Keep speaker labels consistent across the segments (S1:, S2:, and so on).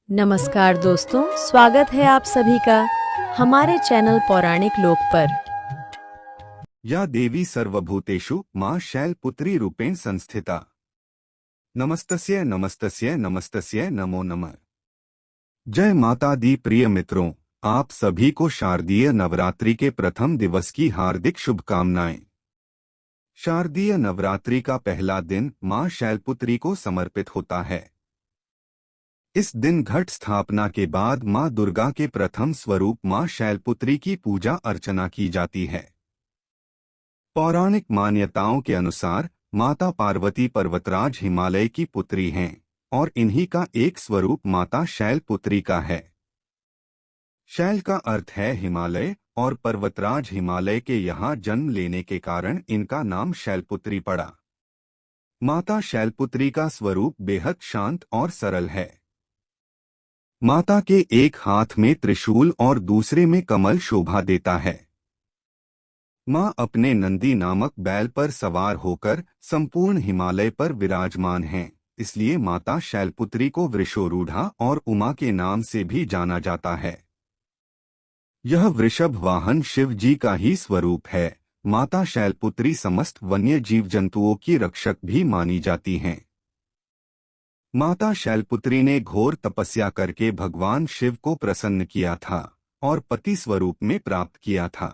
S1: नमस्कार दोस्तों, स्वागत है आप सभी का हमारे चैनल पौराणिक लोक पर।
S2: या देवी सर्वभूतेषु मां शैलपुत्री रूपेण संस्थिता। नमस्तस्य नमस्तस्य नमस्तस्य नमो नमः। जय माता दी। प्रिय मित्रों, आप सभी को शारदीय नवरात्रि के प्रथम दिवस की हार्दिक शुभकामनाएं। शारदीय नवरात्रि का पहला दिन मां शैलपुत्री को समर्पित होता है। इस दिन घट स्थापना के बाद मां दुर्गा के प्रथम स्वरूप मां शैलपुत्री की पूजा अर्चना की जाती है। पौराणिक मान्यताओं के अनुसार माता पार्वती पर्वतराज हिमालय की पुत्री हैं और इन्हीं का एक स्वरूप माता शैलपुत्री का है। शैल का अर्थ है हिमालय और पर्वतराज हिमालय के यहाँ जन्म लेने के कारण इनका नाम शैलपुत्री पड़ा। माता शैलपुत्री का स्वरूप बेहद शांत और सरल है। माता के एक हाथ में त्रिशूल और दूसरे में कमल शोभा देता है। मां अपने नंदी नामक बैल पर सवार होकर संपूर्ण हिमालय पर विराजमान हैं, इसलिए माता शैलपुत्री को वृषोरूढ़ा और उमा के नाम से भी जाना जाता है। यह वृषभ वाहन शिव जी का ही स्वरूप है। माता शैलपुत्री समस्त वन्य जीव जंतुओं की रक्षक भी मानी जाती हैं। माता शैलपुत्री ने घोर तपस्या करके भगवान शिव को प्रसन्न किया था और पति स्वरूप में प्राप्त किया था।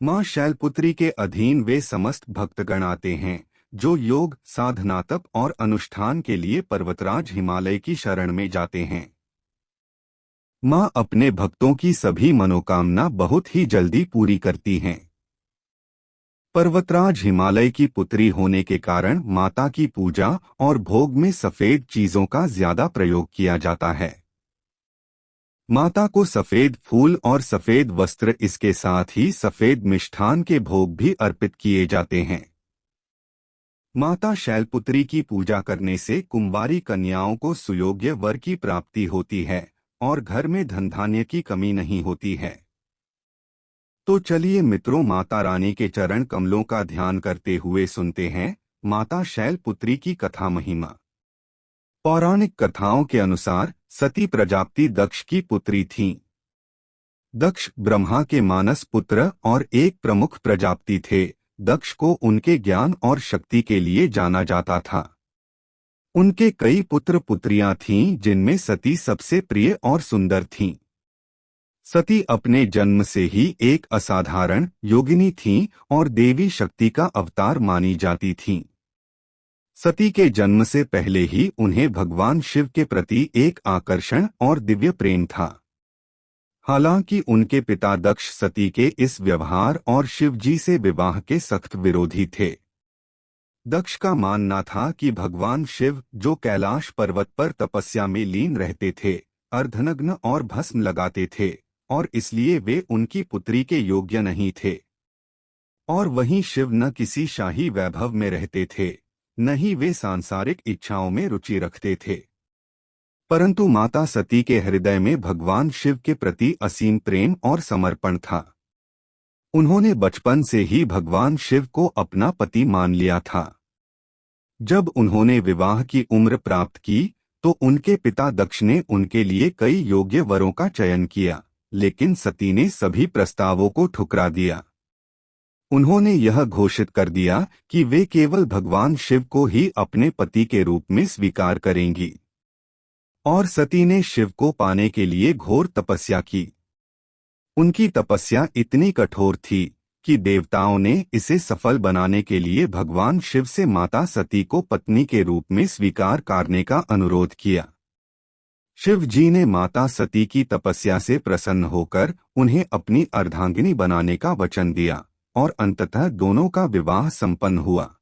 S2: मां शैलपुत्री के अधीन वे समस्त भक्तगण आते हैं जो योग, साधना, तप और अनुष्ठान के लिए पर्वतराज हिमालय की शरण में जाते हैं। मां अपने भक्तों की सभी मनोकामना बहुत ही जल्दी पूरी करती हैं। पर्वतराज हिमालय की पुत्री होने के कारण माता की पूजा और भोग में सफेद चीजों का ज्यादा प्रयोग किया जाता है। माता को सफेद फूल और सफेद वस्त्र, इसके साथ ही सफेद मिष्ठान के भोग भी अर्पित किए जाते हैं। माता शैलपुत्री की पूजा करने से कुंवारी कन्याओं को सुयोग्य वर की प्राप्ति होती है और घर में धन धान्य की कमी नहीं होती है। तो चलिए मित्रों, माता रानी के चरण कमलों का ध्यान करते हुए सुनते हैं माता शैलपुत्री की कथा महिमा। पौराणिक कथाओं के अनुसार सती प्रजापति दक्ष की पुत्री थीं। दक्ष ब्रह्मा के मानस पुत्र और एक प्रमुख प्रजापति थे। दक्ष को उनके ज्ञान और शक्ति के लिए जाना जाता था। उनके कई पुत्र पुत्रियां थीं, जिनमें सती सबसे प्रिय और सुंदर थीं। सती अपने जन्म से ही एक असाधारण योगिनी थीं और देवी शक्ति का अवतार मानी जाती थीं। सती के जन्म से पहले ही उन्हें भगवान शिव के प्रति एक आकर्षण और दिव्य प्रेम था। हालांकि उनके पिता दक्ष सती के इस व्यवहार और शिव जी से विवाह के सख्त विरोधी थे। दक्ष का मानना था कि भगवान शिव, जो कैलाश पर्वत पर तपस्या में लीन रहते थे, अर्धनग्न और भस्म लगाते थे और इसलिए वे उनकी पुत्री के योग्य नहीं थे। और वहीं शिव न किसी शाही वैभव में रहते थे, न ही वे सांसारिक इच्छाओं में रुचि रखते थे। परंतु माता सती के हृदय में भगवान शिव के प्रति असीम प्रेम और समर्पण था। उन्होंने बचपन से ही भगवान शिव को अपना पति मान लिया था। जब उन्होंने विवाह की उम्र प्राप्त की तो उनके पिता दक्ष ने उनके लिए कई योग्य वरों का चयन किया, लेकिन सती ने सभी प्रस्तावों को ठुकरा दिया। उन्होंने यह घोषित कर दिया कि वे केवल भगवान शिव को ही अपने पति के रूप में स्वीकार करेंगी। और सती ने शिव को पाने के लिए घोर तपस्या की। उनकी तपस्या इतनी कठोर थी कि देवताओं ने इसे सफल बनाने के लिए भगवान शिव से माता सती को पत्नी के रूप में स्वीकार करने का अनुरोध किया। शिव जी ने माता सती की तपस्या से प्रसन्न होकर उन्हें अपनी अर्धांगिनी बनाने का वचन दिया और अंततः दोनों का विवाह संपन्न हुआ।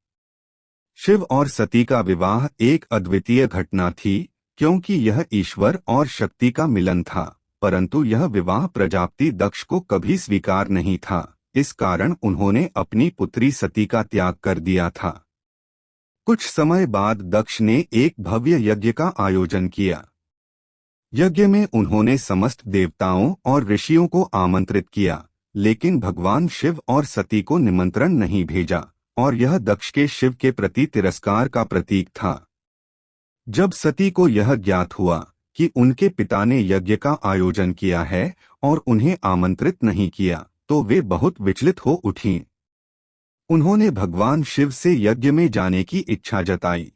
S2: शिव और सती का विवाह एक अद्वितीय घटना थी, क्योंकि यह ईश्वर और शक्ति का मिलन था। परंतु यह विवाह प्रजापति दक्ष को कभी स्वीकार नहीं था। इस कारण उन्होंने अपनी पुत्री सती का त्याग कर दिया था। कुछ समय बाद दक्ष ने एक भव्य यज्ञ का आयोजन किया। यज्ञ में उन्होंने समस्त देवताओं और ऋषियों को आमंत्रित किया, लेकिन भगवान शिव और सती को निमंत्रण नहीं भेजा और यह दक्ष के शिव के प्रति तिरस्कार का प्रतीक था। जब सती को यह ज्ञात हुआ कि उनके पिता ने यज्ञ का आयोजन किया है और उन्हें आमंत्रित नहीं किया, तो वे बहुत विचलित हो उठीं। उन्होंने भगवान शिव से यज्ञ में जाने की इच्छा जताई।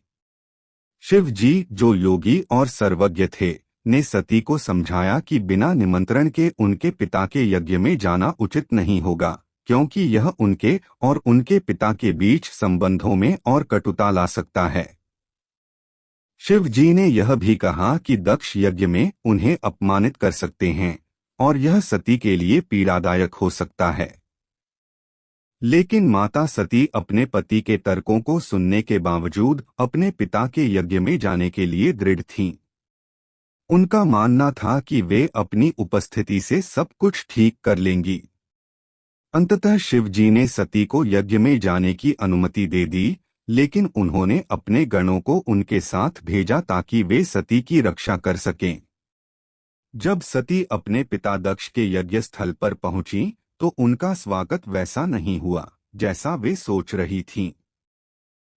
S2: शिव जी, जो योगी और सर्वज्ञ थे, ने सती को समझाया कि बिना निमंत्रण के उनके पिता के यज्ञ में जाना उचित नहीं होगा, क्योंकि यह उनके और उनके पिता के बीच संबंधों में और कटुता ला सकता है। शिव जी ने यह भी कहा कि दक्ष यज्ञ में उन्हें अपमानित कर सकते हैं और यह सती के लिए पीड़ादायक हो सकता है। लेकिन माता सती अपने पति के तर्कों को सुनने के बावजूद अपने पिता के यज्ञ में जाने के लिए दृढ़ थीं। उनका मानना था कि वे अपनी उपस्थिति से सब कुछ ठीक कर लेंगी। अंततः शिव जी ने सती को यज्ञ में जाने की अनुमति दे दी, लेकिन उन्होंने अपने गणों को उनके साथ भेजा ताकि वे सती की रक्षा कर सकें। जब सती अपने पिता दक्ष के यज्ञ स्थल पर पहुंची तो उनका स्वागत वैसा नहीं हुआ जैसा वे सोच रही थीं।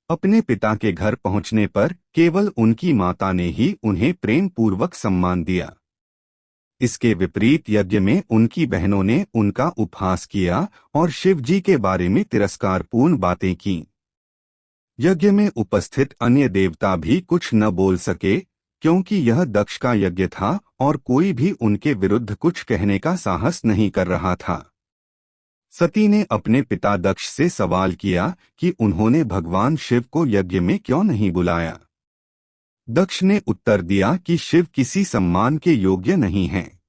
S2: अपने पिता के घर पहुंचने पर केवल उनकी माता ने ही उन्हें प्रेम पूर्वक सम्मान दिया। इसके विपरीत यज्ञ में उनकी बहनों ने उनका उपहास किया और शिव जी के बारे में तिरस्कारपूर्ण बातें की। यज्ञ में उपस्थित अन्य देवता भी कुछ न बोल सके, क्योंकि यह दक्ष का यज्ञ था और कोई भी उनके विरुद्ध कुछ कहने का साहस नहीं कर रहा था। सती ने अपने पिता दक्ष से सवाल किया कि उन्होंने भगवान शिव को यज्ञ में क्यों नहीं बुलाया। दक्ष ने उत्तर दिया कि शिव किसी सम्मान के योग्य नहीं हैं।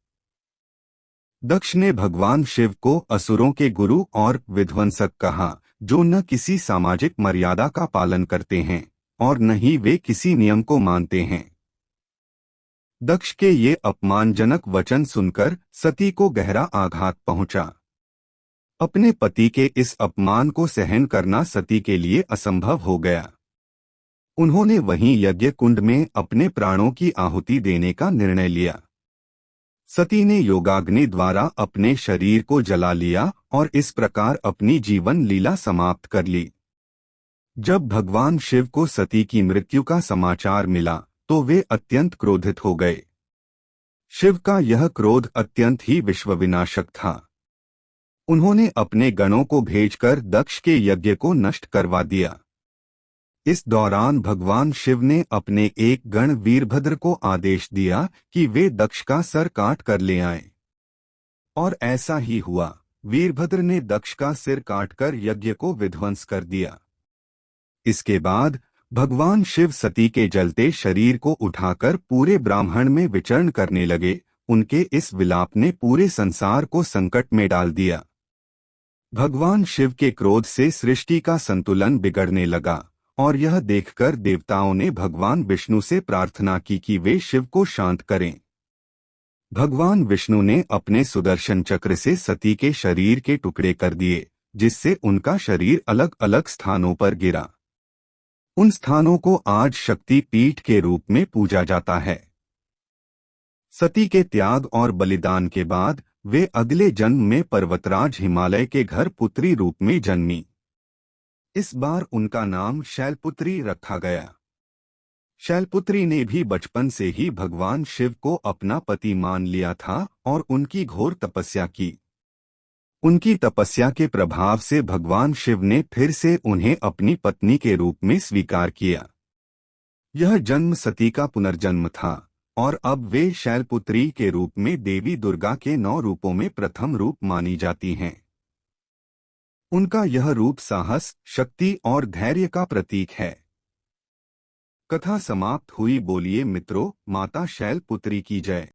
S2: दक्ष ने भगवान शिव को असुरों के गुरु और विध्वंसक कहा, जो न किसी सामाजिक मर्यादा का पालन करते हैं और न ही वे किसी नियम को मानते हैं। दक्ष के ये अपमानजनक वचन सुनकर सती को गहरा आघात पहुंचा। अपने पति के इस अपमान को सहन करना सती के लिए असंभव हो गया। उन्होंने वहीं यज्ञ कुंड में अपने प्राणों की आहुति देने का निर्णय लिया। सती ने योगाग्नि द्वारा अपने शरीर को जला लिया और इस प्रकार अपनी जीवन लीला समाप्त कर ली। जब भगवान शिव को सती की मृत्यु का समाचार मिला तो वे अत्यंत क्रोधित हो गए। शिव का यह क्रोध अत्यंत ही विश्वविनाशक था। उन्होंने अपने गणों को भेजकर दक्ष के यज्ञ को नष्ट करवा दिया। इस दौरान भगवान शिव ने अपने एक गण वीरभद्र को आदेश दिया कि वे दक्ष का सर काट कर ले आएं। और ऐसा ही हुआ। वीरभद्र ने दक्ष का सिर काटकर यज्ञ को विध्वंस कर दिया। इसके बाद भगवान शिव सती के जलते शरीर को उठाकर पूरे ब्राह्मण में विचरण करने लगे। उनके इस विलाप ने पूरे संसार को संकट में डाल दिया। भगवान शिव के क्रोध से सृष्टि का संतुलन बिगड़ने लगा और यह देखकर देवताओं ने भगवान विष्णु से प्रार्थना की कि वे शिव को शांत करें। भगवान विष्णु ने अपने सुदर्शन चक्र से सती के शरीर के टुकड़े कर दिए, जिससे उनका शरीर अलग अलग स्थानों पर गिरा। उन स्थानों को आज शक्ति पीठ के रूप में पूजा जाता है। सती के त्याग और बलिदान के बाद वे अगले जन्म में पर्वतराज हिमालय के घर पुत्री रूप में जन्मी। इस बार उनका नाम शैलपुत्री रखा गया। शैलपुत्री ने भी बचपन से ही भगवान शिव को अपना पति मान लिया था और उनकी घोर तपस्या की। उनकी तपस्या के प्रभाव से भगवान शिव ने फिर से उन्हें अपनी पत्नी के रूप में स्वीकार किया। यह जन्म सती का पुनर्जन्म था और अब वे शैलपुत्री के रूप में देवी दुर्गा के 9 रूपों में प्रथम रूप मानी जाती हैं। उनका यह रूप साहस, शक्ति और धैर्य का प्रतीक है। कथा समाप्त हुई। बोलिए मित्रों, माता शैलपुत्री की जय।